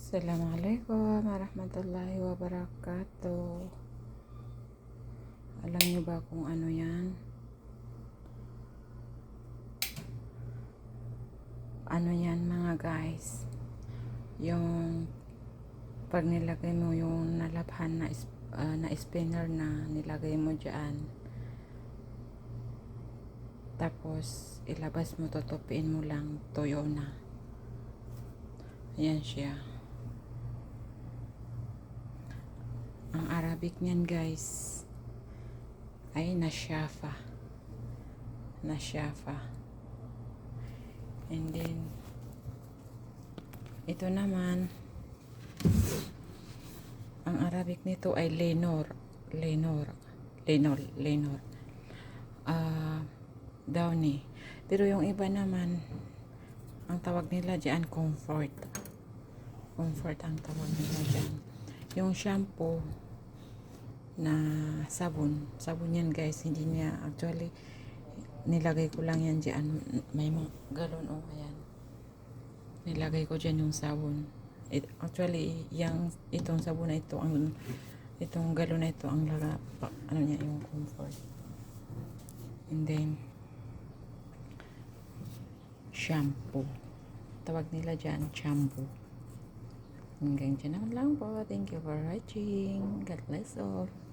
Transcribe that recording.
Assalamualaikum warahmatullahi wabarakatuh. Alam niyo ba kung ano yan? Ano yan mga guys? Yung pag nilagay mo yung nalabhan na spinner na nilagay mo dyan, tapos ilabas mo, tutupiin mo lang, tuyo na. Ayan siya. Ang Arabic niyan guys ay nasyafa. And then ito naman, ang Arabic nito ay lenor. Downy. Pero yung iba naman, ang tawag nila diyan comfort ang tawag nila diyan. Yung shampoo na sabon yan guys, hindi niya actually, nilagay ko lang yan diyan, may mga galon ayan, nilagay ko diyan yung sabon. Actually itong sabon na ito, itong galon na ito ang ano niya, yung comfort. And then shampoo, tawag nila diyan shampoo. Hanggang dyan naman lang po. Thank you for watching. God bless all.